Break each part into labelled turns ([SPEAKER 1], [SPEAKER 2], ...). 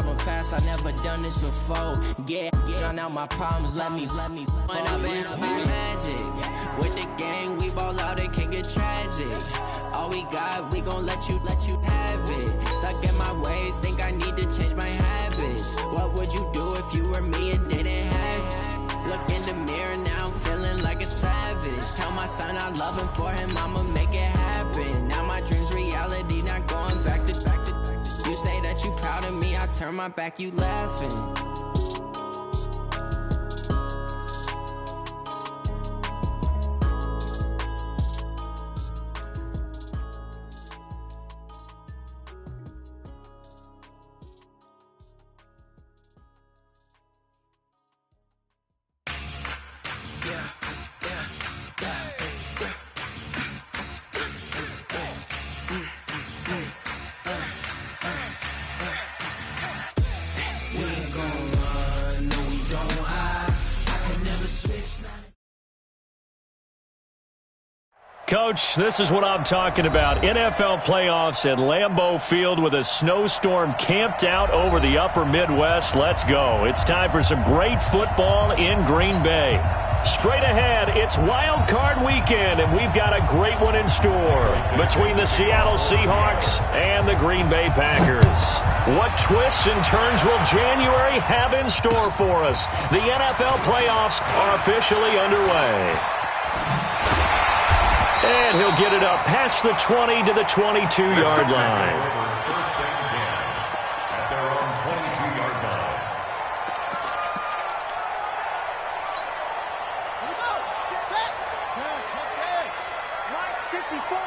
[SPEAKER 1] I'm fast, I never done this before. Get on out my problems, let me. When I've been magic. With the gang, we ball out, it can get tragic. All we got, we gon' let you have it. Stuck in my ways, think I need to change my habits. What would you do if you were me and didn't have it? Look in the mirror, now I'm feeling like a savage. Tell my son I love him, for him I'ma make it happen. Now my dream's reality, not going back to. You say that you proud of me, I turn my back, you laughing.
[SPEAKER 2] Coach, this is what I'm talking about. NFL playoffs at Lambeau Field with a snowstorm camped out over the upper Midwest. Let's go. It's time for some great football in Green Bay. Straight ahead, it's Wild Card Weekend, and we've got a great one in store between the Seattle Seahawks and the Green Bay Packers. What twists and turns will January have in store for us? The NFL playoffs are officially underway. And he'll get it up past the 20 to the 22-yard line.
[SPEAKER 3] First and 10 at their own 22-yard line.
[SPEAKER 4] Mike 54.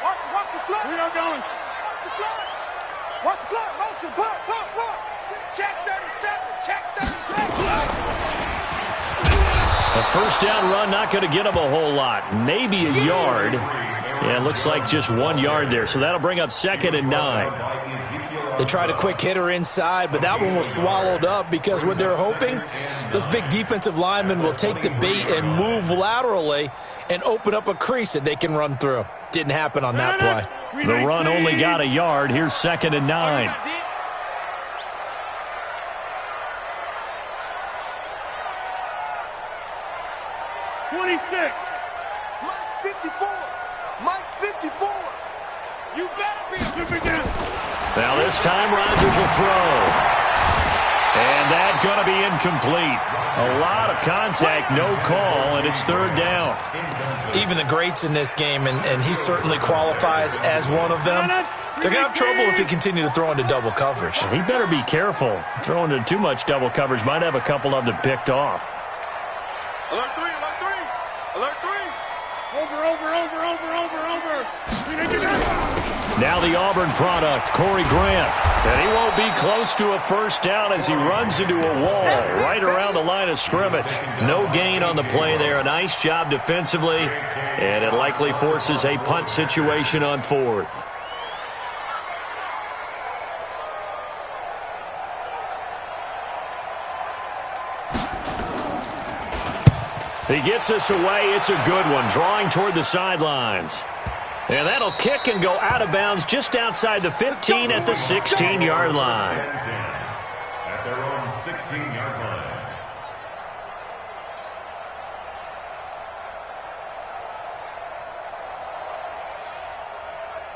[SPEAKER 4] Watch the flood. We are going. Watch the flood. Watch the flood. Motion. Block. Check 37. Check 37.
[SPEAKER 2] A first down run, not going to get him a whole lot. Maybe a yard. Yeah, it looks like just 1 yard there. So that'll bring up 2nd and 9.
[SPEAKER 5] They tried a quick hitter inside, but that one was swallowed up because what they're hoping, those big defensive linemen will take the bait and move laterally and open up a crease that they can run through. Didn't happen on that play.
[SPEAKER 2] The run only got a yard. Here's 2nd and 9.
[SPEAKER 4] 26. Mike 54. Mike 54. You better be a good down.
[SPEAKER 2] Now this time Rodgers will throw. And that's going to be incomplete. A lot of contact, no call, and it's 3rd down.
[SPEAKER 5] Even the greats in this game, and he certainly qualifies as one of them, they're going to have trouble if they continue to throw into double coverage.
[SPEAKER 2] He better be careful. Throwing into too much double coverage might have a couple of them picked off.
[SPEAKER 4] Alert 3. Alert 3. Over.
[SPEAKER 2] Now the Auburn product, Corey Grant. And he won't be close to a first down as he runs into a wall right around the line of scrimmage. No gain on the play there. A nice job defensively. And it likely forces a punt situation on 4th. He gets us away. It's a good one, drawing toward the sidelines. And that'll kick and go out of bounds just outside the 15 at the 16-yard line.
[SPEAKER 3] At their own 16-yard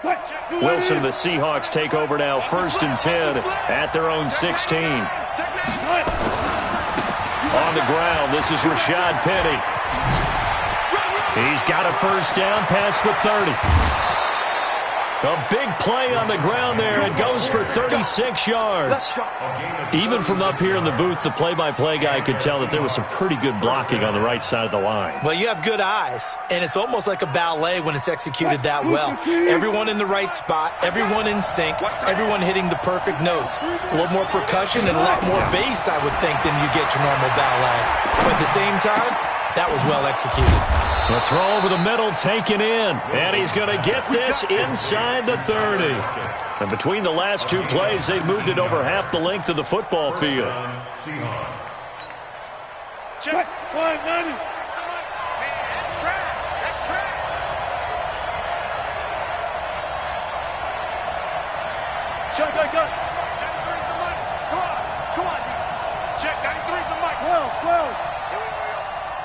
[SPEAKER 3] line.
[SPEAKER 2] Wilson, the Seahawks take over now, 1st and 10 at their own 16. On the ground, this is Rashad Penny. He's got a first down past the 30. A big play on the ground there. It goes for 36 yards. Even from up here in the booth, the play-by-play guy could tell that there was some pretty good blocking on the right side of the line.
[SPEAKER 5] Well, you have good eyes, and it's almost like a ballet when it's executed that well. Everyone in the right spot, everyone in sync, everyone hitting the perfect notes. A little more percussion and a lot more bass, I would think, than you get your normal ballet. But at the same time, that was well executed.
[SPEAKER 2] The throw over the middle taken in, and he's going to get this inside the 30. And between the last two plays, they've moved it over half the length of the football field.
[SPEAKER 3] Seahawks.
[SPEAKER 4] Check. 590. That's track. Check. Come on. Check 93's the mic. 12.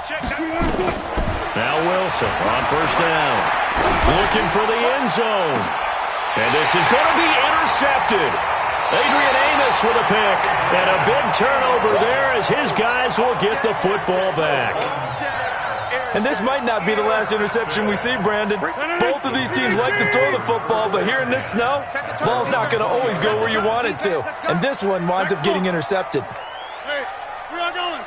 [SPEAKER 4] Check 93.
[SPEAKER 2] Now Wilson on first down. Looking for the end zone. And this is going to be intercepted. Adrian Amos with a pick. And a big turnover there as his guys will get the football back.
[SPEAKER 5] And this might not be the last interception we see, Brandon. Both of these teams like to throw the football, but here in this snow, ball's not going to always go where you want it to. And this one winds up getting intercepted.
[SPEAKER 4] Hey, where y'all going?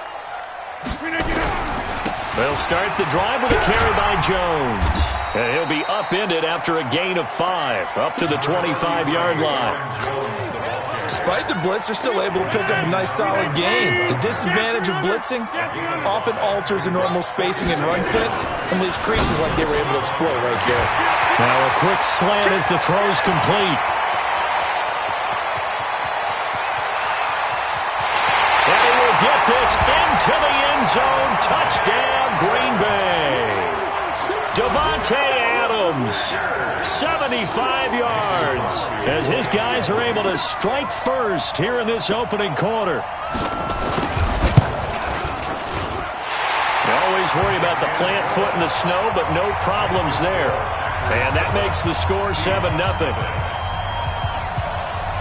[SPEAKER 2] They'll start the drive with a carry by Jones. And he'll be upended after a gain of 5, up to the 25-yard line.
[SPEAKER 5] Despite the blitz, they're still able to pick up a nice solid gain. The disadvantage of blitzing often alters the normal spacing and run fits and leaves creases like they were able to exploit right there.
[SPEAKER 2] Now a quick slant as the throw's complete. And they will get this into the end zone. Touchdown, Green Bay. Devontae Adams, 75 yards, as his guys are able to strike first here in this opening quarter. They always worry about the plant foot in the snow, but no problems there. And that makes the score 7-0.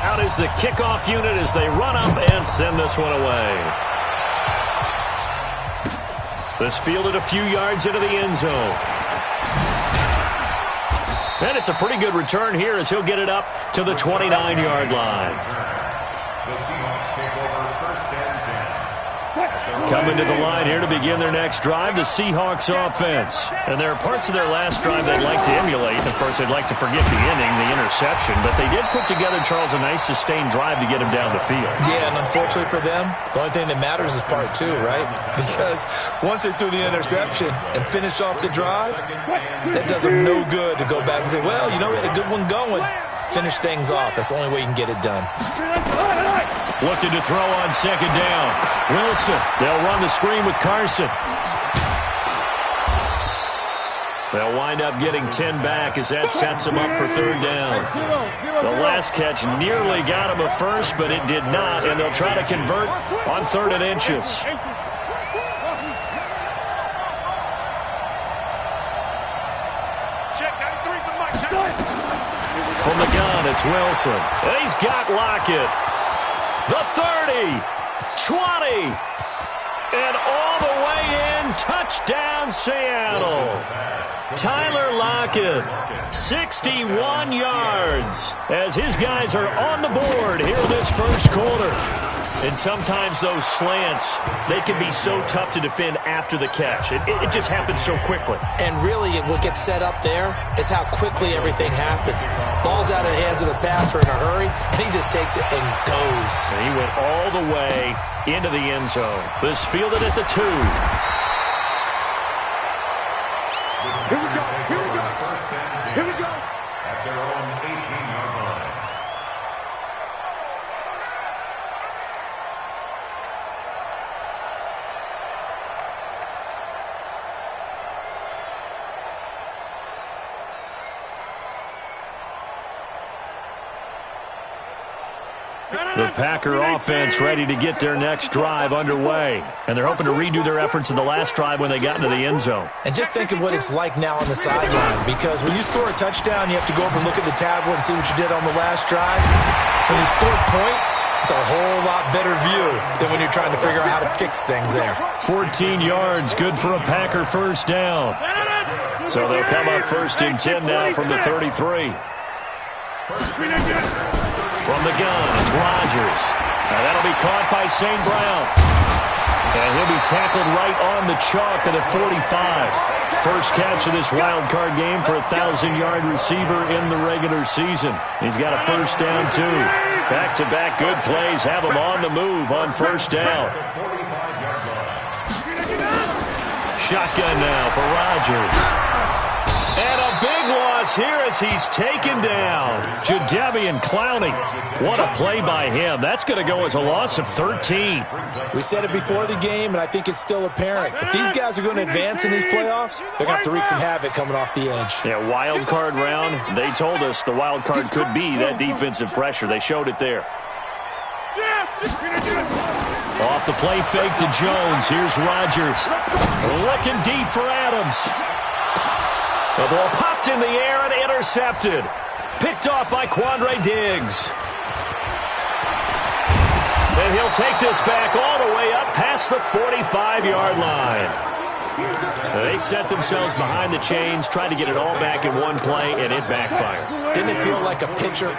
[SPEAKER 2] Out is the kickoff unit as they run up and send this one away. This fielded a few yards into the end zone. And it's a pretty good return here as he'll get it up to the 29-yard line.
[SPEAKER 3] The Seahawks take over first and 10.
[SPEAKER 2] Coming to the line here to begin their next drive, the Seahawks offense. And there are parts of their last drive they'd like to emulate. Of course, they'd like to forget the inning, the interception. But they did put together, Charles, a nice sustained drive to get him down the field.
[SPEAKER 5] Yeah, and unfortunately for them, the only thing that matters is part 2, right? Because once they threw the interception and finished off the drive, that does them no good to go back and say, well, you know, we had a good one going. Finish things off. That's the only way you can get it done.
[SPEAKER 2] Looking to throw on second down. Wilson. They'll run the screen with Carson. They'll wind up getting 10 back as that sets them up for third down. The last catch nearly got him a first, but it did not, and they'll try to convert on 3rd and inches. From the gun, it's Wilson. And he's got Lockett. The 30, 20, and all the way in. Touchdown, Seattle. Tyler Lockett, 61 yards, as his guys are on the board here in this first quarter. And sometimes those slants, they can be so tough to defend after the catch. It just happens so quickly.
[SPEAKER 5] And really, what gets set up there is how quickly everything happens. Ball's out of the hands of the passer in a hurry, and he just takes it and goes.
[SPEAKER 2] And he went all the way into the end zone. This fielded at the 2.
[SPEAKER 4] Here we go. Here we go.
[SPEAKER 3] At their own 18-yard line.
[SPEAKER 2] The Packer offense ready to get their next drive underway. And they're hoping to redo their efforts in the last drive when they got into the end zone.
[SPEAKER 5] And just think of what it's like now on the sideline, because when you score a touchdown, you have to go over and look at the tablet and see what you did on the last drive. When you score points, it's a whole lot better view than when you're trying to figure out how to fix things there.
[SPEAKER 2] 14 yards, good for a Packer first down. So they'll come up 1st and 10 now from the 33. From the gun, it's Rodgers. Now that'll be caught by St. Brown. And he'll be tackled right on the chalk of the 45. First catch of this wild card game for a 1,000-yard receiver in the regular season. He's got a first down, too. Back-to-back good plays have him on the move on first down. Shotgun now for Rodgers. And a big loss here as he's taken down. Jadeveon Clowney. What a play by him. That's going to go as a loss of 13.
[SPEAKER 5] We said it before the game, and I think it's still apparent. If these guys are going to advance in these playoffs, they're going to have to wreak some havoc coming off the edge.
[SPEAKER 2] Yeah, wild card round. They told us the wild card could be that defensive pressure. They showed it there. Off the play fake to Jones. Here's Rodgers. Looking deep for Adams. The ball popped in the air and intercepted. Picked off by Quandre Diggs. And he'll take this back all the way up past the 45-yard line. They set themselves behind the chains, tried to get it all back in one play, and it backfired.
[SPEAKER 5] Didn't it feel like a pitcher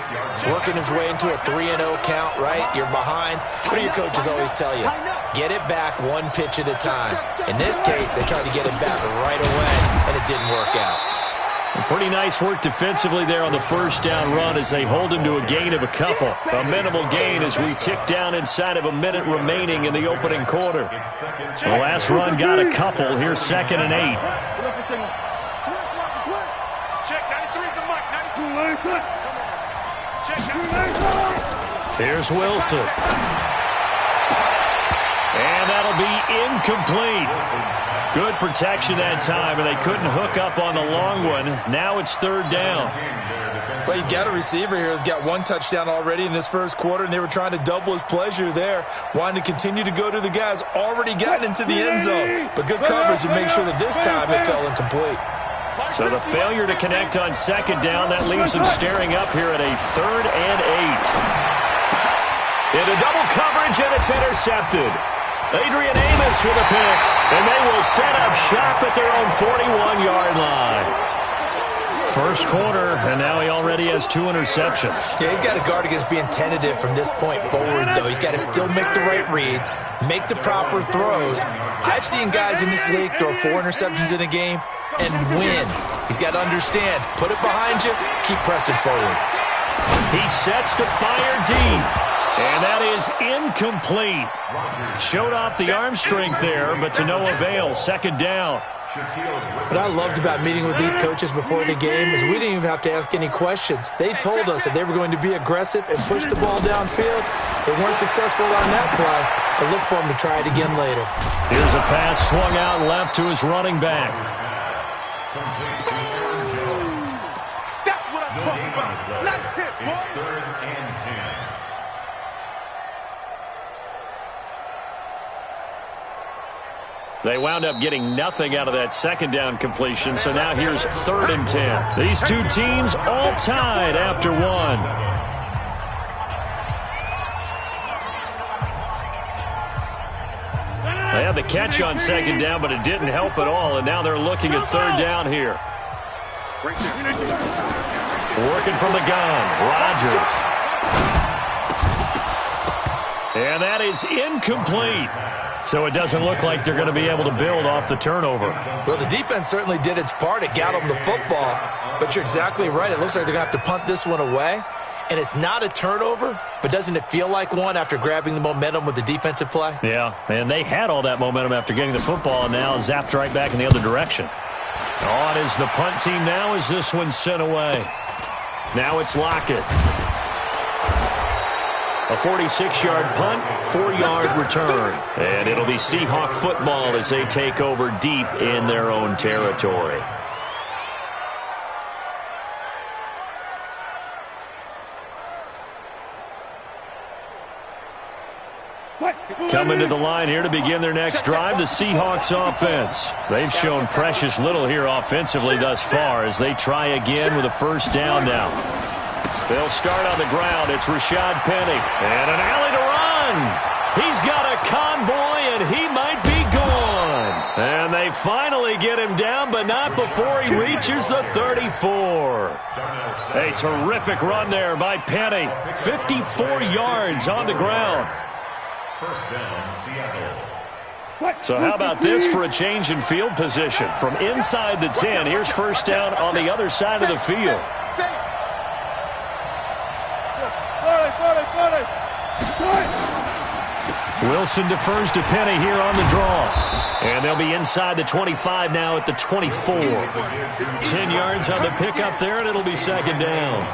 [SPEAKER 5] working his way into a 3-0 count, right? You're behind. What do your coaches always tell you? Get it back one pitch at a time. In this case, they tried to get it back right away, and it didn't work out.
[SPEAKER 2] Pretty nice work defensively there on the first down run as they hold him to a gain of a couple. A minimal gain as we tick down inside of a minute remaining in the opening quarter. The last run got a couple. Here's 2nd and 8. Here's Wilson. And that'll be incomplete. Good protection that time, and they couldn't hook up on the long one. Now it's 3rd down.
[SPEAKER 5] Well, you've got a receiver here who's got 1 touchdown already in this first quarter, and they were trying to double his pleasure there, wanting to continue to go to the guys already gotten into the end zone. But good coverage to make sure that this time it fell incomplete.
[SPEAKER 2] So the failure to connect on 2nd down, that leaves them staring up here at a 3rd and 8. Into double coverage, and it's intercepted. Adrian Amos with a pick, and they will set up shop at their own 41-yard line. First quarter, and now he already has 2 interceptions.
[SPEAKER 5] Yeah, he's got to guard against being tentative from this point forward, though. He's got to still make the right reads, make the proper throws. I've seen guys in this league throw 4 interceptions in a game and win. He's got to understand, put it behind you, keep pressing forward.
[SPEAKER 2] He sets to fire deep. And that is incomplete. Showed off the arm strength there, but to no avail. 2nd down.
[SPEAKER 5] What I loved about meeting with these coaches before the game is we didn't even have to ask any questions. They told us that they were going to be aggressive and push the ball downfield. They weren't successful on that play, but look for them to try it again later.
[SPEAKER 2] Here's a pass swung out left to his running back.
[SPEAKER 4] That's what I'm talking about. Nice hit, boy.
[SPEAKER 3] 3rd and 10.
[SPEAKER 2] They wound up getting nothing out of that 2nd down completion, so now here's 3rd and 10. These two teams all tied after 1. They had the catch on 2nd down, but it didn't help at all, and now they're looking at 3rd down here. Working from the gun, Rodgers. And that is incomplete. So it doesn't look like they're going to be able to build off the turnover.
[SPEAKER 5] Well, the defense certainly did its part. It got them the football. But you're exactly right. It looks like they're going to have to punt this one away. And it's not a turnover, but doesn't it feel like one after grabbing the momentum with the defensive play?
[SPEAKER 2] Yeah, and they had all that momentum after getting the football, and now zapped right back in the other direction. On is the punt team now as this one's sent away. Now it's Lockett. A 46-yard punt, 4-yard return. And it'll be Seahawk football as they take over deep in their own territory. Coming to the line here to begin their next drive, the Seahawks offense. They've shown precious little here offensively thus far as they try again with a 1st down now. They'll start on the ground. It's Rashad Penny. And an alley to run. He's got a convoy, and he might be gone. And they finally get him down, but not before he reaches the 34. A terrific run there by Penny. 54 yards on the ground.
[SPEAKER 3] 1st down, Seattle.
[SPEAKER 2] So how about this for a change in field position? From inside the 10, here's 1st down on the other side of the field. Wilson defers to Penny here on the draw. And they'll be inside the 25 now at the 24. 10 yards on the pickup there, and it'll be 2nd down.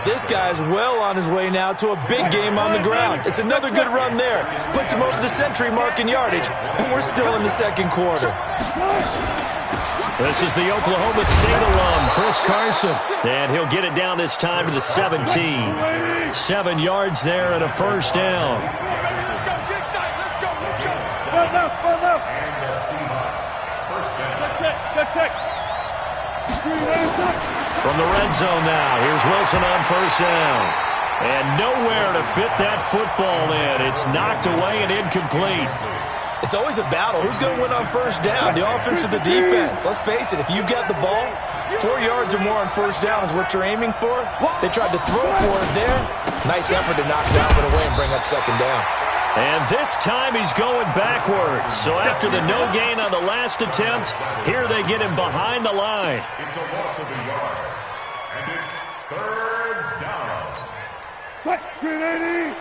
[SPEAKER 5] This guy's well on his way now to a big game on the ground. It's another good run there. Puts him over the century mark in yardage, and we're still in the 2nd quarter.
[SPEAKER 2] This is the Oklahoma State alum, Chris Carson. And he'll get it down this time to the 17. 7 yards there and a 1st down. From the red zone now, here's Wilson on first down. And nowhere to fit that football in. It's knocked away and incomplete.
[SPEAKER 5] It's always a battle. Who's going to win on first down, the offense or the defense? Let's face it, if you've got the ball, 4 yards or more on first down is what you're aiming for. They tried to throw for it there. Nice effort to knock that one away and bring up second down.
[SPEAKER 2] And this time he's going backwards. So after the no gain on the last attempt, here they get him behind the line.
[SPEAKER 3] It's a loss of a yard. And it's third down.
[SPEAKER 4] Touch, 380.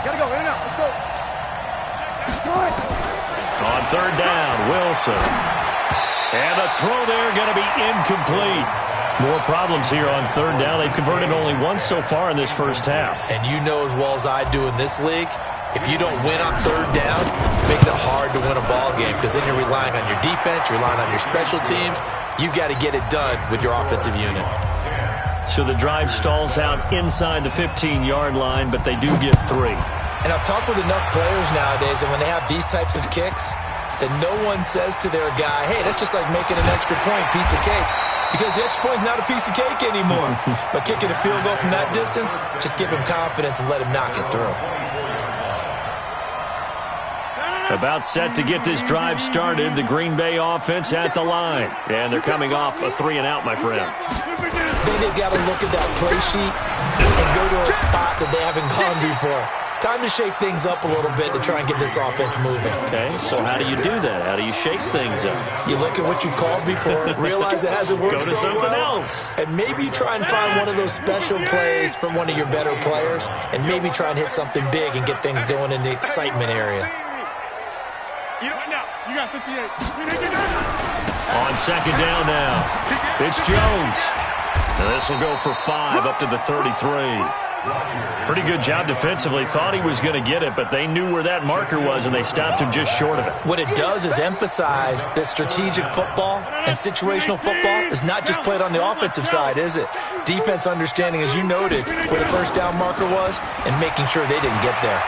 [SPEAKER 4] Gotta go, in and out, let's go.
[SPEAKER 2] On third down, Wilson. And the throw there going to be incomplete. More problems here on third down. They've converted only once so far in this first half.
[SPEAKER 5] And you know as well as I do in this league, if you don't win on third down, it makes it hard to win a ball game because then you're relying on your defense, you're relying on your special teams. You've got to get it done with your offensive unit.
[SPEAKER 2] So the drive stalls out inside the 15-yard line, but they do get 3.
[SPEAKER 5] And I've talked with enough players nowadays, and when they have these types of kicks, that no one says to their guy, hey, that's just like making an extra point, piece of cake. Because the extra point is not a piece of cake anymore. But kicking a field goal from that distance, just give him confidence and let him knock it through.
[SPEAKER 2] About set to get this drive started, the Green Bay offense at the line. And they're coming off a 3-and-out, my friend.
[SPEAKER 5] I think they've got to look at that play sheet and go to a spot that they haven't gone before. Time to shake things up a little bit to try and get this offense moving.
[SPEAKER 2] Okay, so how do you do that? How do you shake things up?
[SPEAKER 5] You look at what you called before, realize it hasn't worked
[SPEAKER 2] so
[SPEAKER 5] so
[SPEAKER 2] something
[SPEAKER 5] well,
[SPEAKER 2] else.
[SPEAKER 5] and maybe you try and find one of those special plays from one of your better players, and maybe try and hit something big and get things going in the excitement area.
[SPEAKER 4] You got 58.
[SPEAKER 2] On second down now, it's Jones. Now this will go for 5 up to the 33. Pretty good job defensively. Thought he was going to get it, but they knew where that marker was, and they stopped him just short of it.
[SPEAKER 5] What it does is emphasize that strategic football and situational football is not just played on the offensive side, is it? Defense understanding, as you noted, where the first down marker was and making sure they didn't get there.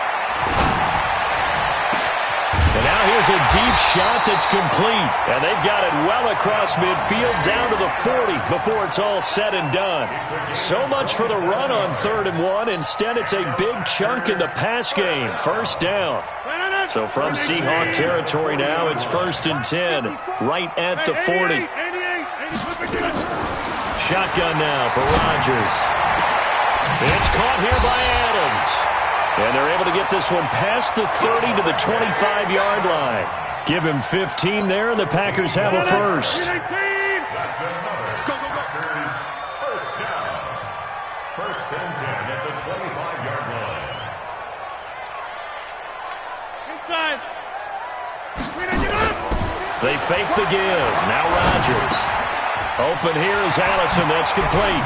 [SPEAKER 2] And now here's a deep shot that's complete. And they've got it well across midfield down to the 40 before it's all said and done. So much for the run on 3rd and 1. Instead, it's a big chunk in the pass game. First down. So from Seahawk territory now, it's 1st and 10, right at the 40. Shotgun now for Rodgers. It's caught here by Adams. And they're able to get this one past the 30 to the 25-yard line. Give him 15 there, and the Packers have a first.
[SPEAKER 3] That's another Packers first down. 1st and 10 at the 25-yard line.
[SPEAKER 4] Inside.
[SPEAKER 2] They fake the give. Now Rodgers. Open here is Allison. That's complete.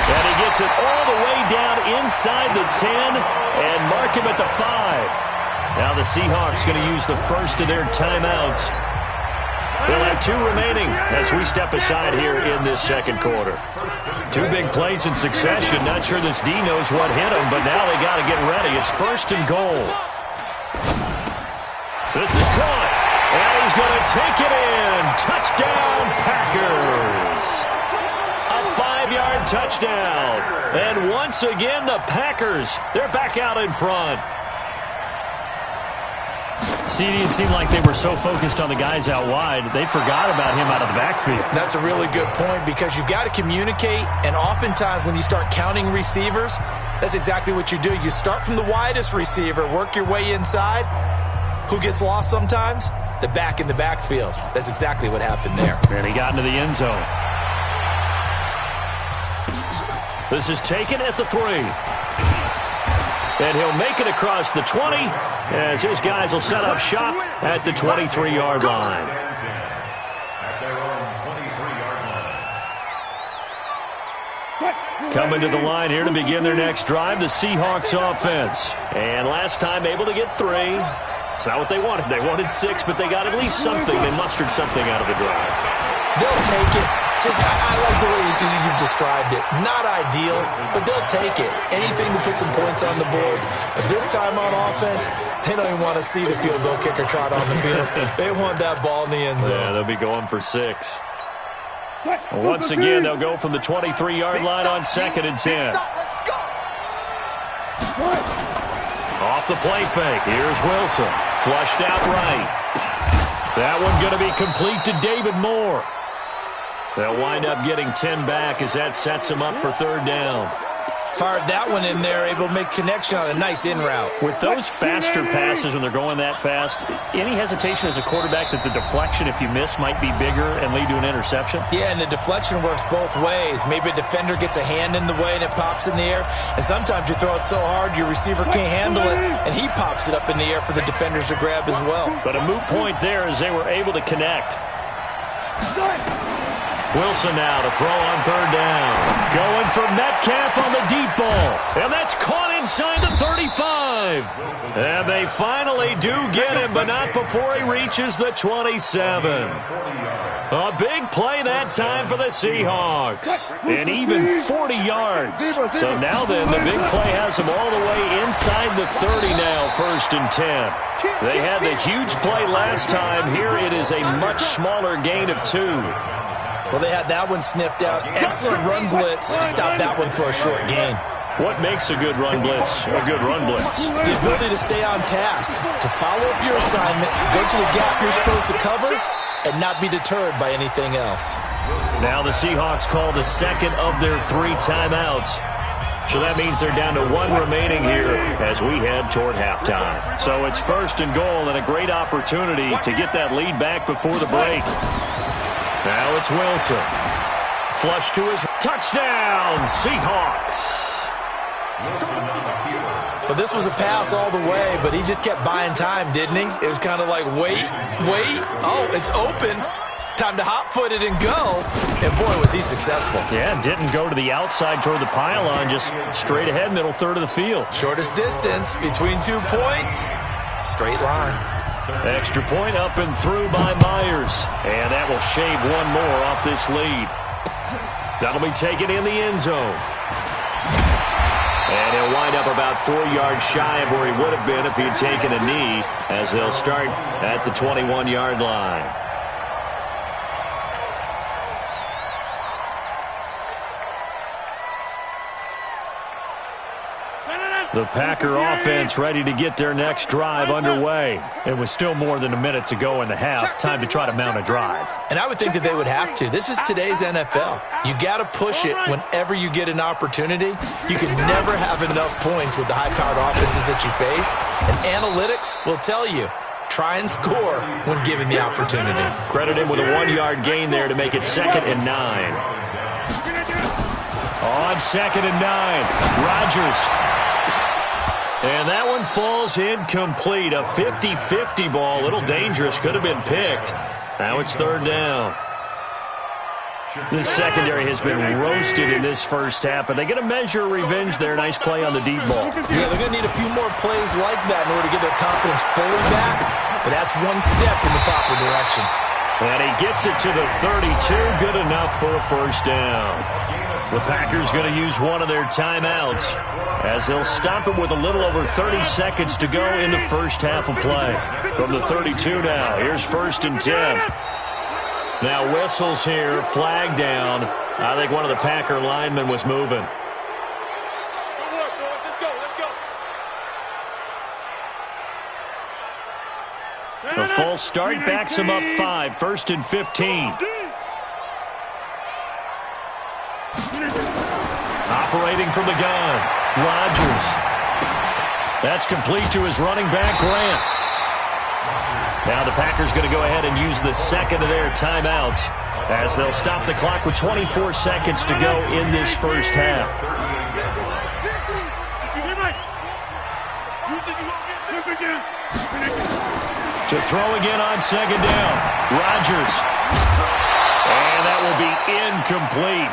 [SPEAKER 2] And he gets it all the way down inside the 10 and mark him at the 5. Now the Seahawks going to use the first of their timeouts. They'll have 2 remaining as we step aside here in this second quarter. 2 big plays in succession. Not sure this D knows what hit him, but now they got to get ready. It's 1st and goal. This is caught. And he's going to take it in. Touchdown, Packers. A 5-yard touchdown. And once again, the Packers, they're back out in front. CD, it seemed like they were so focused on the guys out wide, they forgot about him out of the backfield.
[SPEAKER 5] That's a really good point because you've got to communicate, and oftentimes when you start counting receivers, that's exactly what you do. You start from the widest receiver, work your way inside. Who gets lost sometimes? The back in the backfield. That's exactly what happened there.
[SPEAKER 2] And he got into the end zone. This is taken at the 3. And he'll make it across the 20 as his guys will set up shop at the 23-yard line.
[SPEAKER 3] At their own 23-yard line.
[SPEAKER 2] Coming to the line here to begin their next drive, the Seahawks offense. And last time able to get 3. It's not what they wanted. They wanted 6, but they got at least something. They mustered something out of the drive.
[SPEAKER 5] They'll take it. I like the way you've described it. Not ideal, but they'll take it. Anything to put some points on the board. But this time on offense, they don't even want to see the field goal kicker trot on the field. They want that ball in the end zone.
[SPEAKER 2] Yeah, they'll be going for 6. Once again, they'll go from the 23-yard line on 2nd and 10. Off the play fake. Here's Wilson. Flushed out right. That one going to be complete to David Moore. They'll wind up getting 10 back as that sets them up for 3rd down.
[SPEAKER 5] Fired that one in there, able to make connection on a nice in route.
[SPEAKER 2] With those faster passes when they're going that fast, any hesitation as a quarterback that the deflection, if you miss, might be bigger and lead to an interception?
[SPEAKER 5] Yeah, and the deflection works both ways. Maybe a defender gets a hand in the way and it pops in the air. And sometimes you throw it so hard your receiver can't handle it, and he pops it up in the air for the defenders to grab as well.
[SPEAKER 2] But a moot point there as they were able to connect. Wilson now to throw on 3rd down. Going for Metcalf on the deep ball. And that's caught inside the 35. And they finally do get him, but not before he reaches the 27. A big play that time for the Seahawks. And even 40 yards. So now then, the big play has them all the way inside the 30 now, 1st and 10. They had the huge play last time. Here it is a much smaller gain of 2.
[SPEAKER 5] Well, they had that one sniffed out. Excellent run blitz. Stop that one for a short gain.
[SPEAKER 2] What makes a good run blitz a good run blitz?
[SPEAKER 5] The ability to stay on task, to follow up your assignment, go to the gap you're supposed to cover, and not be deterred by anything else.
[SPEAKER 2] Now the Seahawks call the 2nd of their 3 timeouts. So that means they're down to 1 remaining here as we head toward halftime. So it's 1st and goal and a great opportunity to get that lead back before the break. Now it's Wilson. Flush to his touchdown, Seahawks.
[SPEAKER 5] Well, this was a pass all the way, but he just kept buying time, didn't he? It was kind of like, wait. Oh, it's open. Time to hot-foot it and go. And, boy, was he successful.
[SPEAKER 2] Yeah, didn't go to the outside toward the pylon, just straight ahead, middle third of the field.
[SPEAKER 5] Shortest distance between 2 points. Straight line.
[SPEAKER 2] Extra point up and through by Myers. And that will shave 1 more off this lead. That'll be taken in the end zone. And he'll wind up about 4 yards shy of where he would have been if he'd taken a knee, as they'll start at the 21-yard line. The Packer offense ready to get their next drive underway. And with still more than a minute to go in the half, time to try to mount a drive.
[SPEAKER 5] And I would think that they would have to. This is today's NFL. You got to push it whenever you get an opportunity. You can never have enough points with the high-powered offenses that you face. And analytics will tell you, try and score when given the opportunity.
[SPEAKER 2] Credit him with a 1-yard gain there to make it 2nd and 9. On 2nd and 9, Rodgers. And that one falls incomplete. A 50-50 ball. A little dangerous. Could have been picked. Now it's 3rd down. This secondary has been roasted in this first half, but they get a measure of revenge there. Nice play on the deep ball.
[SPEAKER 5] Yeah, they're going to need a few more plays like that in order to get their confidence fully back. But that's 1 step in the proper direction.
[SPEAKER 2] And he gets it to the 32. Good enough for a 1st down. The Packers going to use one of their timeouts as they'll stop it with a little over 30 seconds to go in the first half of play. From the 32 now, here's 1st and 10. Now whistles here, flag down. I think one of the Packer linemen was moving. A false start backs him up 5, 1st and 15. Operating from the gun, Rodgers. That's complete to his running back, Grant. Now the Packers going to go ahead and use the 2nd of their timeouts as they'll stop the clock with 24 seconds to go in this first half. To throw again on 2nd down, Rodgers. And that will be incomplete.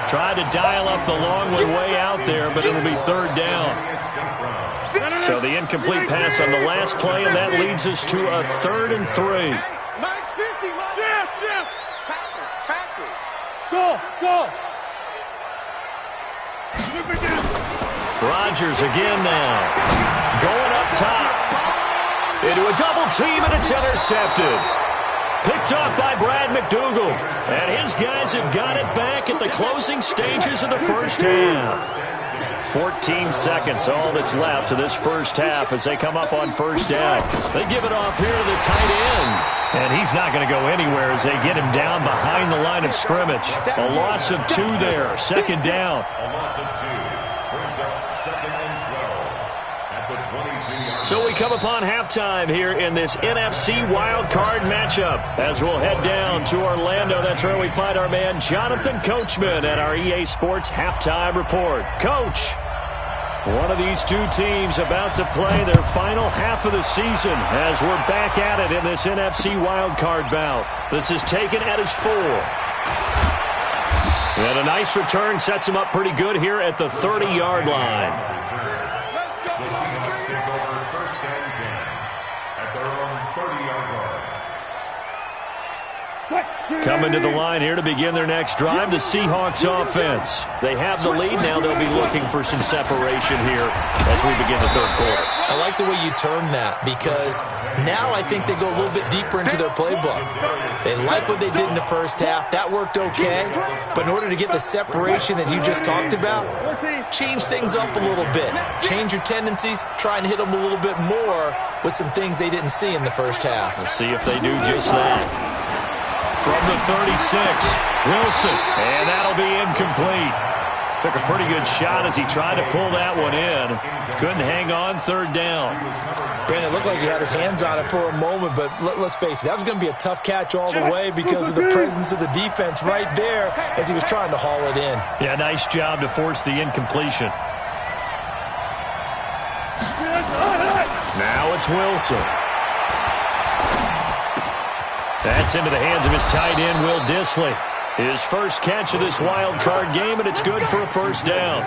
[SPEAKER 2] Tried to dial up the long way out there, but it'll be 3rd down. So the incomplete pass on the last play, and that leads us to a 3rd and 3.
[SPEAKER 4] Go.
[SPEAKER 2] Rodgers again now. Going up top. Into a double team, and it's intercepted. Picked off by Brad McDougal. And his guys have got it back at the closing stages of the first half. 14 seconds, all that's left to this first half as they come up on first down. They give it off here to the tight end. And he's not going to go anywhere as they get him down behind the line of scrimmage. A loss of 2 there, second down.
[SPEAKER 3] A loss of 2 brings up second and 12 at the 22-yard.
[SPEAKER 2] So we come upon halftime here in this NFC wildcard matchup as we'll head down to Orlando. That's where we find our man Jonathan Coachman at our EA Sports Halftime Report. Coach, one of these two teams about to play their final half of the season as we're back at it in this NFC wildcard bout. This is taken at his 4. And a nice return sets him up pretty good here at the 30-yard line.
[SPEAKER 3] The Seahawks take over first and 10 at their own 30-yard line.
[SPEAKER 2] Coming to the line here to begin their next drive, the Seahawks offense. They have the lead now. They'll be looking for some separation here as we begin the third quarter.
[SPEAKER 5] I like the way you term that because now I think they go a little bit deeper into their playbook. They like what they did in the first half. That worked okay. But in order to get the separation that you just talked about, change things up a little bit. Change your tendencies. Try and hit them a little bit more with some things they didn't see in the first half.
[SPEAKER 2] We'll see if they do just that. From the 36, Wilson, and that'll be incomplete. Took a pretty good shot as he tried to pull that one in. Couldn't hang on, third down.
[SPEAKER 5] Brandon, it looked like he had his hands on it for a moment, but let's face it, that was going to be a tough catch all the way because of the presence of the defense right there as he was trying to haul it in.
[SPEAKER 2] Yeah, nice job to force the incompletion. Now it's Wilson. That's into the hands of his tight end, Will Dissly. His first catch of this wild card game, and it's good for a first down.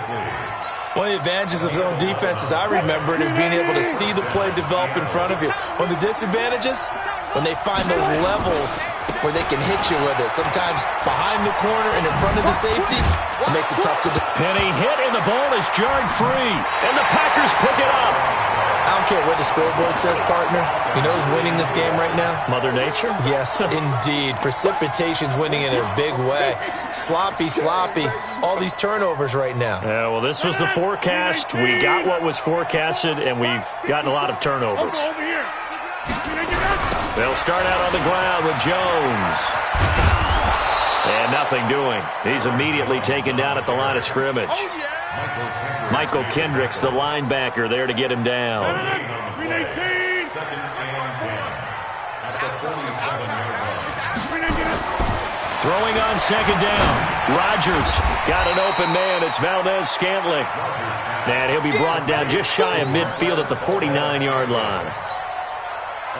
[SPEAKER 5] One of the advantages of zone defense, as I remember it, is being able to see the play develop in front of you. One of the disadvantages, when they find those levels where they can hit you with it. Sometimes behind the corner and in front of the safety, it makes it tough to do.
[SPEAKER 2] Penny hit, and the ball is jarred free, and the Packers pick it up.
[SPEAKER 5] I don't care what the scoreboard says, partner. You know who's winning this game right now?
[SPEAKER 2] Mother Nature?
[SPEAKER 5] Yes, indeed. Precipitation's winning in a big way. Sloppy. All these turnovers right now.
[SPEAKER 2] Yeah, well, this was the forecast. We got what was forecasted, and we've gotten a lot of turnovers. They'll start out on the ground with Jones. And nothing doing. He's immediately taken down at the line of scrimmage. Michael Kendricks, the linebacker, there to get him down.
[SPEAKER 3] Second and 10 at the 47-yard line.
[SPEAKER 2] Throwing on second down. Rodgers got an open man. It's Valdez Scantling. And he'll be brought down just shy of midfield at the 49-yard line.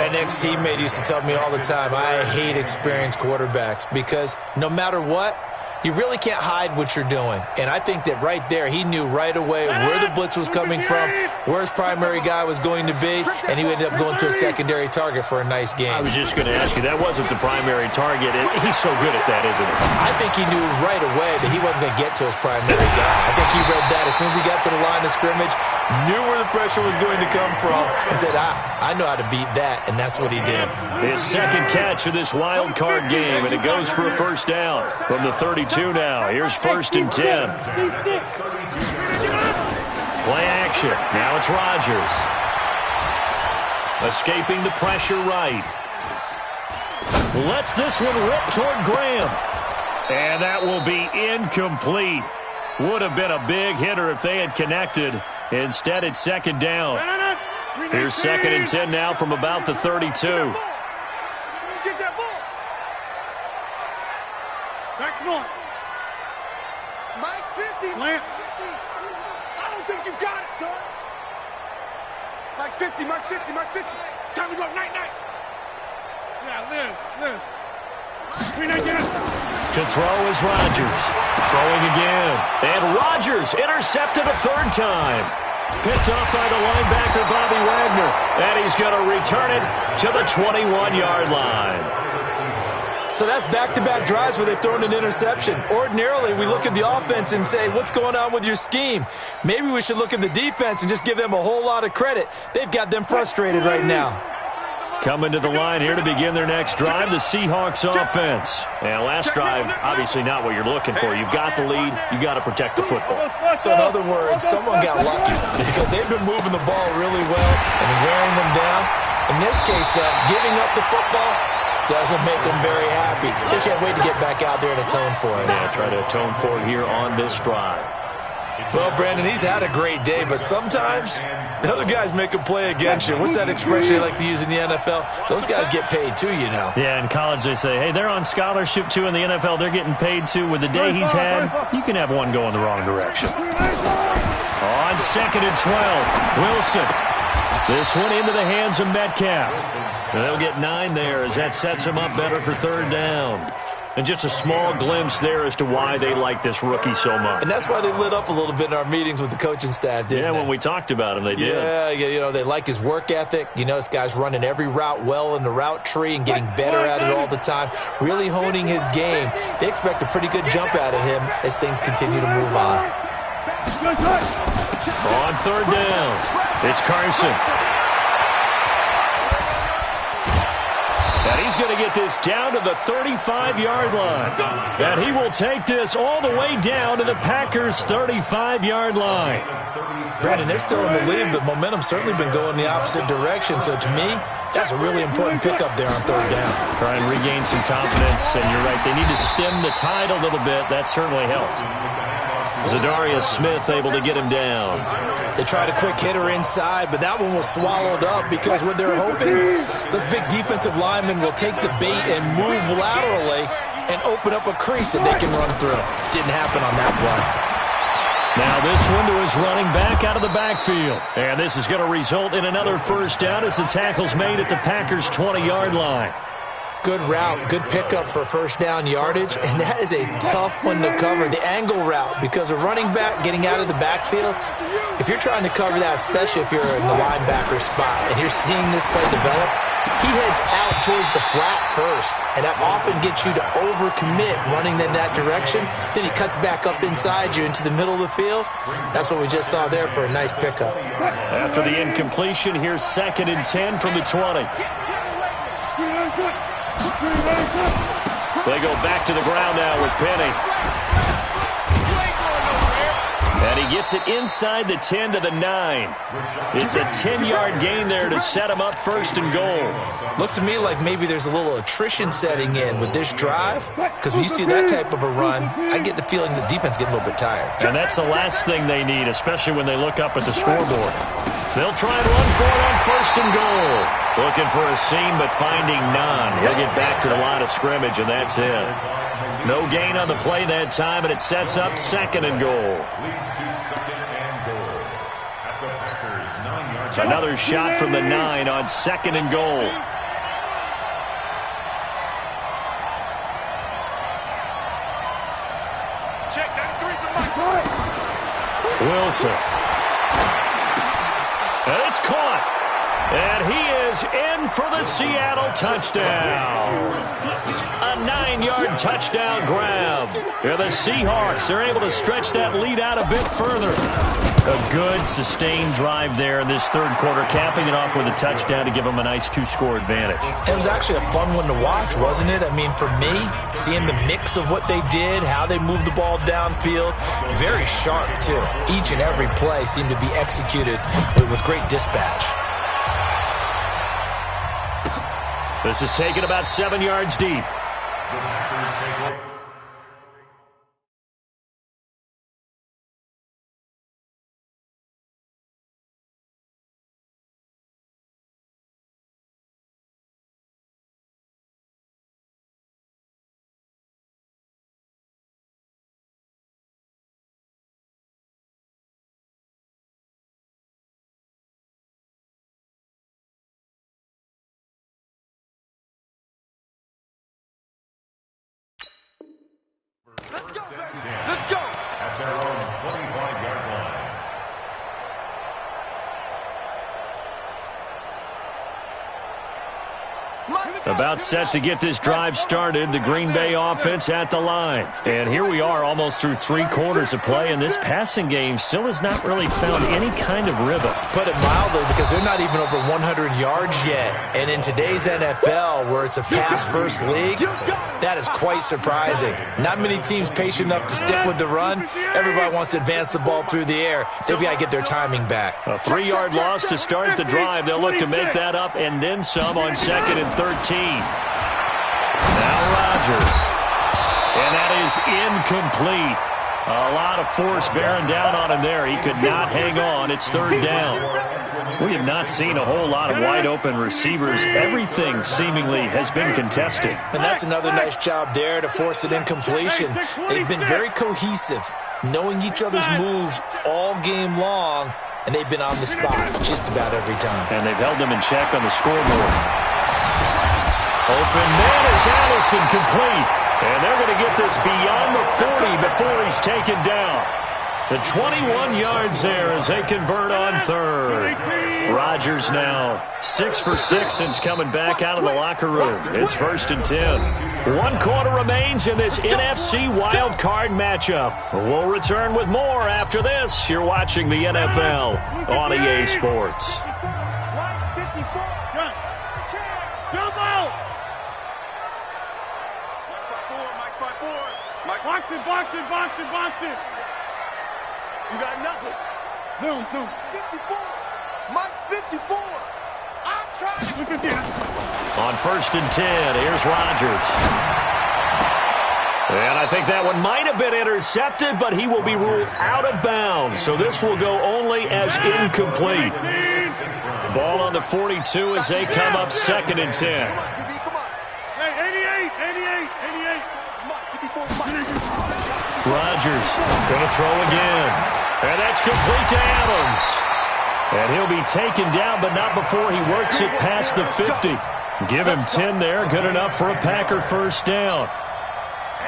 [SPEAKER 5] An ex-teammate used to tell me all the time, I hate experienced quarterbacks because no matter what, you really can't hide what you're doing. And I think that right there, he knew right away where the blitz was coming from, where his primary guy was going to be, and he ended up going to a secondary target for a nice game.
[SPEAKER 2] I was just going to ask you, that wasn't the primary target. He's so good at that, isn't he?
[SPEAKER 5] I think he knew right away that he wasn't going to get to his primary guy. I think he read that as soon as he got to the line of scrimmage, knew where the pressure was going to come from, and said, I know how to beat that, and that's what he did.
[SPEAKER 2] His second catch of this wild card game, and it goes for a first down from the 32 now. Here's first and 10. Play action. Now it's Rodgers. Escaping the pressure right. Lets this one rip toward Graham. And that will be incomplete. Would have been a big hitter if they had connected. Instead, it's second down. Here's second and 10 now from about the 32.
[SPEAKER 4] Get that ball. Back one. Mike's 50. Mike's 50. I don't think you got it, son. Mike's 50. Mike's 50. Mike's 50. Time to go. Night. Yeah, live.
[SPEAKER 2] To throw is Rodgers. Throwing again. And Rodgers intercepted a third time. Picked off by the linebacker, Bobby Wagner. And he's going to return it to the 21-yard line.
[SPEAKER 5] So that's back-to-back drives where they've thrown an interception. Ordinarily, we look at the offense and say, what's going on with your scheme? Maybe we should look at the defense and just give them a whole lot of credit. They've got them frustrated right now.
[SPEAKER 2] Coming to the line here to begin their next drive, the Seahawks offense. And last drive, obviously not what you're looking for. You've got the lead. You've got to protect the football.
[SPEAKER 5] So in other words, someone got lucky because they've been moving the ball really well and wearing them down. In this case, though, giving up the football doesn't make them very happy. They can't wait to get back out there and atone for it.
[SPEAKER 2] Yeah, try to atone for it here on this drive.
[SPEAKER 5] Well, Brandon, he's had a great day, but sometimes the other guys make a play against you. What's that expression they like to use in the NFL? Those guys get paid too, you know.
[SPEAKER 2] Yeah, in college they say, hey, they're on scholarship too. In the NFL, they're getting paid too. With the day he's had, you can have one go in the wrong direction. On 2nd and 12, Wilson. This one into the hands of Metcalf. And they'll get 9 there as that sets him up better for 3rd down. And just a small glimpse there as to why they like this rookie so much.
[SPEAKER 5] And that's why they lit up a little bit in our meetings with the coaching staff, didn't they?
[SPEAKER 2] Yeah, when we talked about him, they did.
[SPEAKER 5] Yeah, you know, they like his work ethic. You know, this guy's running every route well in the route tree and getting better at it all the time, really honing his game. They expect a pretty good jump out of him as things continue to move on.
[SPEAKER 2] On 3rd down, it's Carson. And he's going to get this down to the 35-yard line. And he will take this all the way down to the Packers' 35-yard line.
[SPEAKER 5] Brandon, they're still in the lead, but momentum's certainly been going the opposite direction. So to me, that's a really important pickup there on 3rd down.
[SPEAKER 2] Try and regain some confidence, and you're right. They need to stem the tide a little bit. That certainly helped. Zadarius Smith able to get him down.
[SPEAKER 5] They tried a quick hitter inside, but that one was swallowed up because what they're hoping, those big defensive linemen will take the bait and move laterally and open up a crease that they can run through. Didn't happen on that play.
[SPEAKER 2] Now this one to his running back out of the backfield. And this is going to result in another 1st down as the tackle's made at the Packers' 20-yard line.
[SPEAKER 5] Good route, good pickup for 1st down yardage, and that is a tough one to cover, the angle route, because a running back getting out of the backfield, if you're trying to cover that, especially if you're in the linebacker spot, and you're seeing this play develop, he heads out towards the flat first, and that often gets you to overcommit running in that direction. Then he cuts back up inside you into the middle of the field. That's what we just saw there for a nice pickup.
[SPEAKER 2] After the incompletion, here's 2nd and 10 from the 20. They go back to the ground now with Penny. And he gets it inside the 10 to the 9. It's a 10-yard gain there to set him up 1st and goal.
[SPEAKER 5] Looks to me like maybe there's a little attrition setting in with this drive, because when you see that type of a run, I get the feeling the defense getting a little bit tired.
[SPEAKER 2] And that's the last thing they need, especially when they look up at the scoreboard. They'll try and run for it on 1st and goal. Looking for a seam, but finding none. He'll get back to the line of scrimmage, and that's it. No gain on the play that time, and it sets up 2nd and goal. Another shot from the 9 on 2nd and goal. Wilson. And it's caught. And he is in for the Seattle touchdown. A 9-yard touchdown grab. Yeah, the Seahawks are able to stretch that lead out a bit further. A good, sustained drive there in this 3rd quarter, capping it off with a touchdown to give them a nice 2-score advantage.
[SPEAKER 5] It was actually a fun one to watch, wasn't it? I mean, for me, seeing the mix of what they did, how they moved the ball downfield, very sharp, too. Each and every play seemed to be executed with great dispatch.
[SPEAKER 2] This is taken about 7 yards deep.
[SPEAKER 4] Let's go, baby. Let's go.
[SPEAKER 3] At their own 25-yard line.
[SPEAKER 2] About set to get this drive started, the Green Bay offense at the line. And here we are almost through 3 quarters of play, and this passing game still has not really found any kind of rhythm.
[SPEAKER 5] Put it mildly, because they're not even over 100 yards yet. And in today's NFL, where it's a pass-first league, that is quite surprising. Not many teams patient enough to stick with the run. Everybody wants to advance the ball through the air. They've got to get their timing back.
[SPEAKER 2] A 3-yard loss to start the drive. They'll look to make that up and then some on 2nd and 13. Now Rodgers. And that is incomplete. A lot of force bearing down on him there. He could not hang on. It's 3rd down. We have not seen a whole lot of wide-open receivers. Everything seemingly has been contested.
[SPEAKER 5] And that's another nice job there to force an incompletion. They've been very cohesive, knowing each other's moves all game long, and they've been on the spot just about every time.
[SPEAKER 2] And they've held them in check on the scoreboard. Open man is Allison, complete. And they're going to get this beyond the 40 before he's taken down. The 21 yards there as they convert on 3rd. Rodgers now 6 for 6 since coming back out of the locker room. It's 1st and 10. 1 quarter remains in this NFC wild card matchup. We'll return with more after this. You're watching the NFL on EA Sports.
[SPEAKER 4] Box it. You got nothing. Zoom. 54. Mike's 54. I'm trying.
[SPEAKER 2] On 1st and 10, here's Rodgers. And I think that one might have been intercepted, but he will be ruled out of bounds. So this will go only as incomplete. Ball on the 42 as they come up 2nd and 10.
[SPEAKER 4] Come on. Hey, 88.
[SPEAKER 2] Rodgers going to throw again. And that's complete to Adams. And he'll be taken down, but not before he works it past the 50. Give him 10 there. Good enough for a Packer 1st down.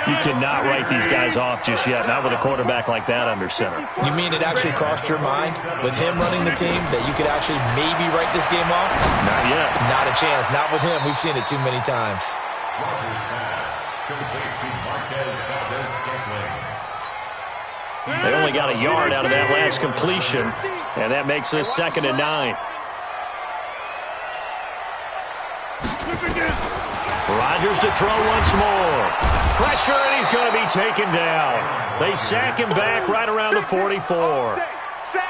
[SPEAKER 2] You cannot write these guys off just yet, not with a quarterback like that under center.
[SPEAKER 5] You mean it actually crossed your mind with him running the team that you could actually maybe write this game off?
[SPEAKER 2] Not yet.
[SPEAKER 5] Not a chance. Not with him. We've seen it too many times.
[SPEAKER 2] They only got a yard out of that last completion, and that makes this 2nd and 9. Rodgers to throw once more. Pressure, and he's going to be taken down. They sack him back right around the 44.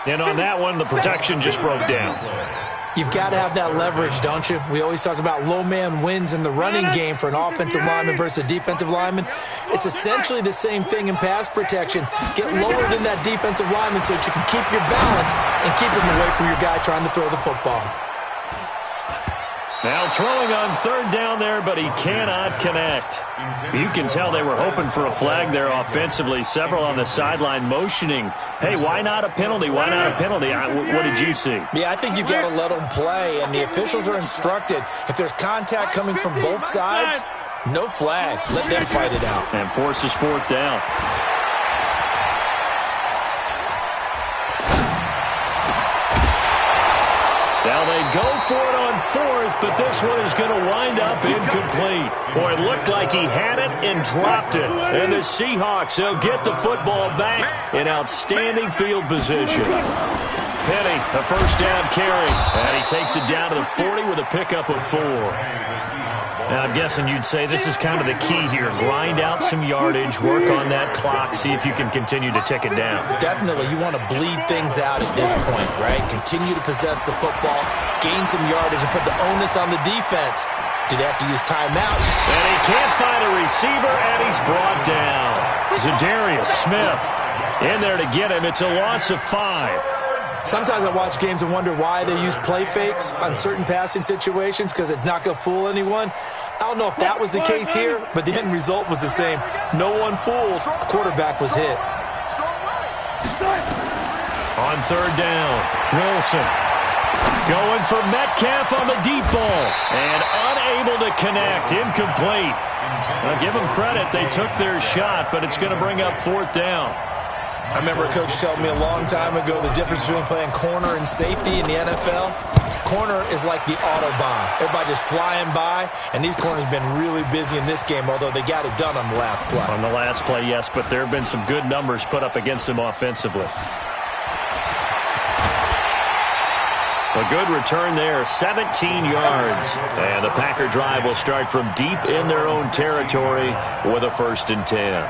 [SPEAKER 2] And on that one, the protection just broke down.
[SPEAKER 5] You've got to have that leverage, don't you? We always talk about low man wins in the running game for an offensive lineman versus a defensive lineman. It's essentially the same thing in pass protection. Get lower than that defensive lineman so that you can keep your balance and keep him away from your guy trying to throw the football.
[SPEAKER 2] Now throwing on 3rd down there, but he cannot connect. You can tell they were hoping for a flag there offensively. Several on the sideline motioning, hey, why not a penalty? Why not a penalty? What did you see?
[SPEAKER 5] Yeah, I think you've got to let them play, and the officials are instructed. If there's contact coming from both sides, no flag. Let them fight it out.
[SPEAKER 2] And forces 4th down. Now they go for it on 4th, but this one is going to wind up incomplete. Boy, it looked like he had it and dropped it. And the Seahawks, they'll get the football back in outstanding field position. Penny, a 1st down carry. And he takes it down to the 40 with a pickup of 4. Now, I'm guessing you'd say this is kind of the key here. Grind out some yardage, work on that clock, see if you can continue to tick it down.
[SPEAKER 5] Definitely. You want to bleed things out at this point, right? Continue to possess the football, gain some yardage, and put the onus on the defense. Do they have to use timeout?
[SPEAKER 2] And he can't find a receiver, and he's brought down. Zadarius Smith in there to get him. It's a loss of 5.
[SPEAKER 5] Sometimes I watch games and wonder why they use play fakes on certain passing situations, because it's not going to fool anyone. I don't know if that was the case here, but the end result was the same. No one fooled. The quarterback was hit.
[SPEAKER 2] On 3rd down, Wilson going for Metcalf on the deep ball and unable to connect. Incomplete. I'll give them credit. They took their shot, but it's going to bring up 4th down.
[SPEAKER 5] I remember a coach telling me a long time ago the difference between playing corner and safety in the NFL. Corner is like the Autobahn. Everybody just flying by, and these corners have been really busy in this game, although they got it done on the last play.
[SPEAKER 2] On the last play, yes, but there have been some good numbers put up against them offensively. A good return there, 17 yards. And the Packer drive will start from deep in their own territory with a 1st and 10.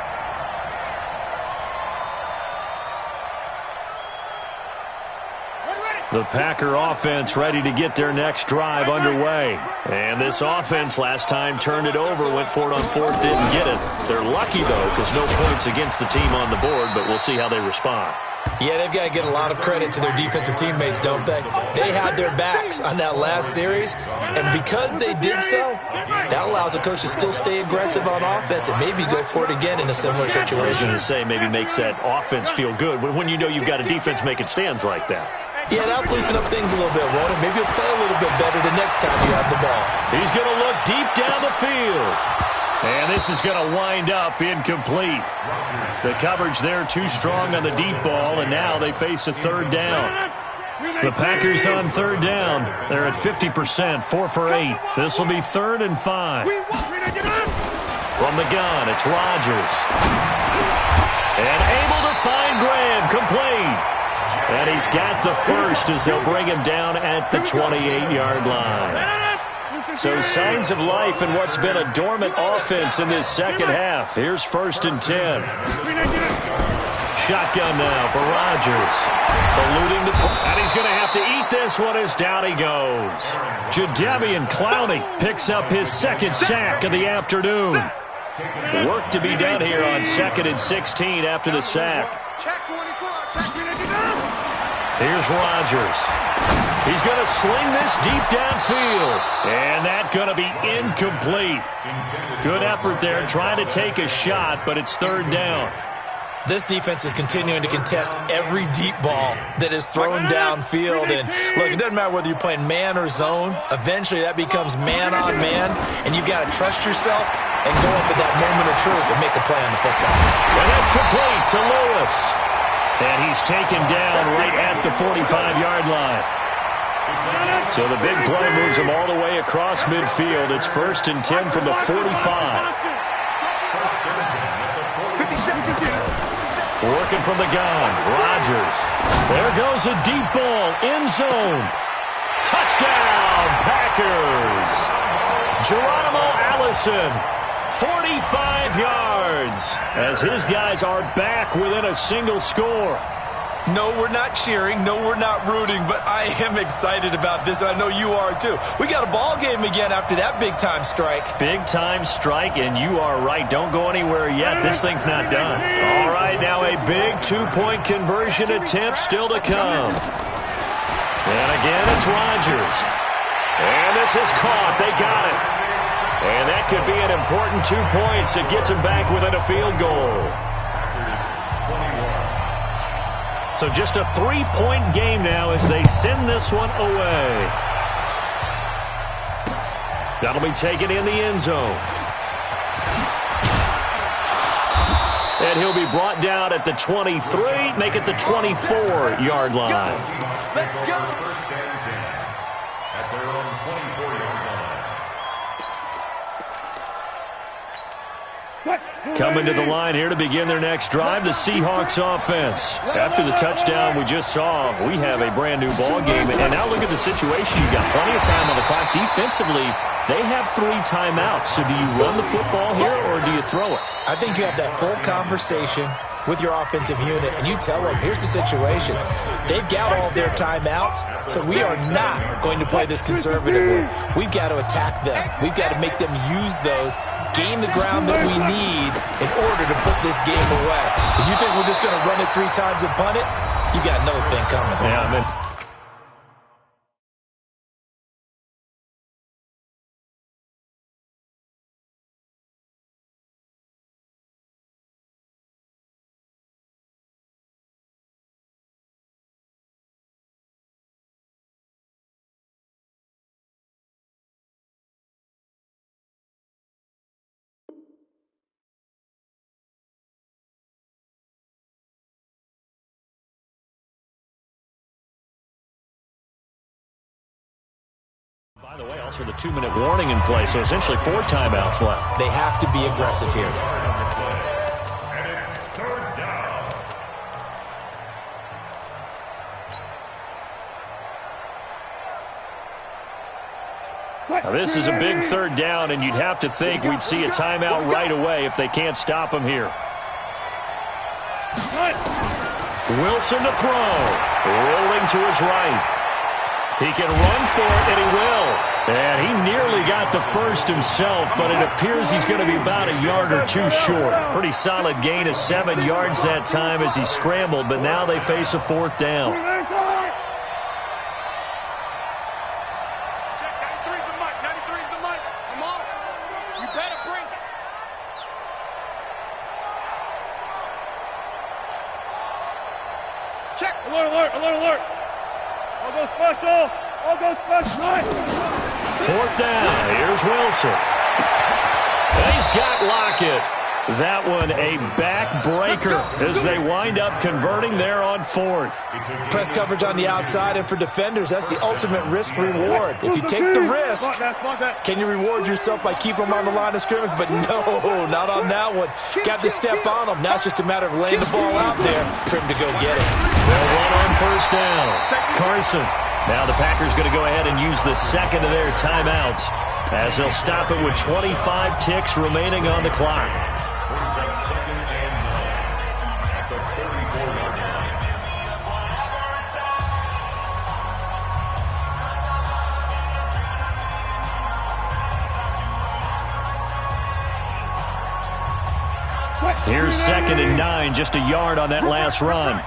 [SPEAKER 2] The Packer offense ready to get their next drive underway. And this offense last time turned it over, went for it on 4th, didn't get it. They're lucky, though, because no points against the team on the board, but we'll see how they respond.
[SPEAKER 5] Yeah, they've got to get a lot of credit to their defensive teammates, don't they? They had their backs on that last series, and because they did so, that allows the coach to still stay aggressive on offense and maybe go for it again in a similar situation.
[SPEAKER 2] I was going to say maybe makes that offense feel good when you know you've got a defense making stands like that.
[SPEAKER 5] Yeah, that'll loosen up things a little bit, won't it? Maybe you'll play a little bit better the next time you have the ball.
[SPEAKER 2] He's going to look deep down the field. And this is going to wind up incomplete. The coverage there too strong on the deep ball, and now they face a 3rd down. The Packers on 3rd down. They're at 50%, 4 for 8. This will be 3rd and 5. From the gun, it's Rodgers. And able to find Graham, complete. And he's got the 1st as they'll bring him down at the 28-yard line. So signs of life in what's been a dormant offense in this second half. Here's 1st and 10. Shotgun now for Rodgers. Eluding the... And he's going to have to eat this one as down he goes. Jadeveon Clowney picks up his 2nd sack of the afternoon. Work to be done here on 2nd and 16 after the sack. Here's Rodgers. He's going to sling this deep downfield. And that's going to be incomplete. Good effort there trying to take a shot, but it's 3rd down.
[SPEAKER 5] This defense is continuing to contest every deep ball that is thrown downfield. And, look, it doesn't matter whether you're playing man or zone. Eventually that becomes man on man, and you've got to trust yourself and go up at that moment of truth and make a play on the football.
[SPEAKER 2] And that's complete to Lewis. And he's taken down right at the 45-yard line. So the big play moves him all the way across midfield. It's 1st and 10 from the 45. Working from the gun, Rodgers. There goes a deep ball, end zone. Touchdown, Packers. Geronimo Allison, 45 yards, as his guys are back within a single score.
[SPEAKER 5] No, we're not cheering. No, we're not rooting, but I am excited about this, and I know you are too. We got a ball game again after that big-time strike.
[SPEAKER 2] Big-time strike, and you are right. Don't go anywhere yet. This thing's not done. All right, now a big 2-point conversion attempt still to come. And again, it's Rodgers. And this is caught. They got it. And that could be an important 2 points. It gets him back within a field goal. So just a 3-point game now as they send this one away. That'll be taken in the end zone. And he'll be brought down at the 23, make it the 24-yard line.
[SPEAKER 3] Let's go. First and 10 at their own 24-yard line.
[SPEAKER 2] Coming to the line here to begin their next drive, the Seahawks offense. After the touchdown we just saw, we have a brand-new ball game. And now look at the situation. You've got plenty of time on the clock. Defensively, they have 3 timeouts. So do you run the football here or do you throw it?
[SPEAKER 5] I think you have that full conversation with your offensive unit, and you tell them, here's the situation. They've got all their timeouts, so we are not going to play this conservatively. We've got to attack them. We've got to make them use those, gain the ground that we need in order to put this game away. If you think we're just going to run it 3 times and punt it, you got another thing coming.
[SPEAKER 2] Yeah, I mean, By the way, also the 2-minute warning in play, so essentially 4 timeouts left.
[SPEAKER 5] They have to be aggressive here.
[SPEAKER 3] And it's third down.
[SPEAKER 2] Now, this is a big third down, and you'd have to think we'd see a timeout right away if they can't stop him here. Wilson to throw. Rolling to his right. He can run for it, and he will. And he nearly got the first himself, but it appears he's going to be about a yard or two short. Pretty solid gain of 7 yards that time as he scrambled, but now they face a 4th down.
[SPEAKER 4] Check, 93's the mic, 93's the mic. Come on. You better bring it. Check. Alert, alert, alert, alert. I'll go special. I'll go special.
[SPEAKER 2] 4th down. Here's Wilson. And he's got Lockett. That one a backbreaker as they wind up converting there on 4th.
[SPEAKER 5] Press coverage on the outside, and for defenders, that's the ultimate risk reward. If you take the risk, can you reward yourself by keeping them on the line of scrimmage? But no, not on that one. Got to step on them. Now it's just a matter of laying the ball out there for him to go get it.
[SPEAKER 2] They'll run on 1st down. Carson. Now the Packers going to go ahead and use the second of their timeouts as they'll stop it with 25 ticks remaining on the clock.
[SPEAKER 3] Brings up 2nd and 9 at the 34-yard line.
[SPEAKER 2] Here's 2nd and 9, just a yard on that last run.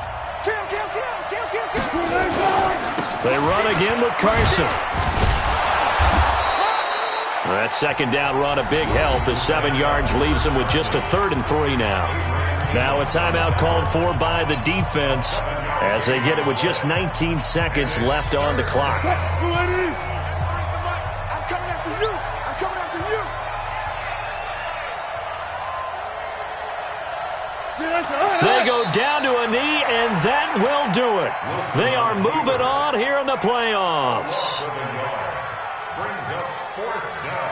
[SPEAKER 2] They run again with Carson. That 2nd down run, a big help as 7 yards leaves them with just a 3rd and 3 now. Now a timeout called for by the defense as they get it with just 19 seconds left on the clock.
[SPEAKER 4] I'm coming after you. I'm coming after you.
[SPEAKER 2] They go down to a knee, and that will do it. They are moving on here in the playoffs.
[SPEAKER 3] Brings up 4th down.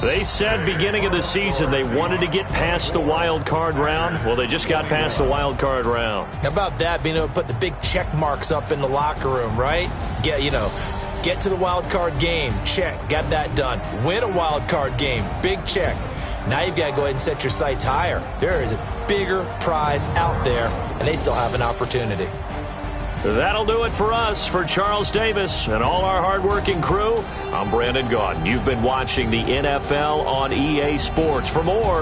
[SPEAKER 2] They said beginning of the season they wanted to get past the wild card round. Well, they just got past the wild card round.
[SPEAKER 5] How about that, being able to put the big check marks up in the locker room, right? Get to the wild card game, check, got that done. Win a wild card game, big check. Now you've got to go ahead and set your sights higher. There is a bigger prize out there, and they still have an opportunity.
[SPEAKER 2] That'll do it for us. For Charles Davis and all our hardworking crew, I'm Brandon Gaudin. You've been watching the NFL on EA Sports. For more...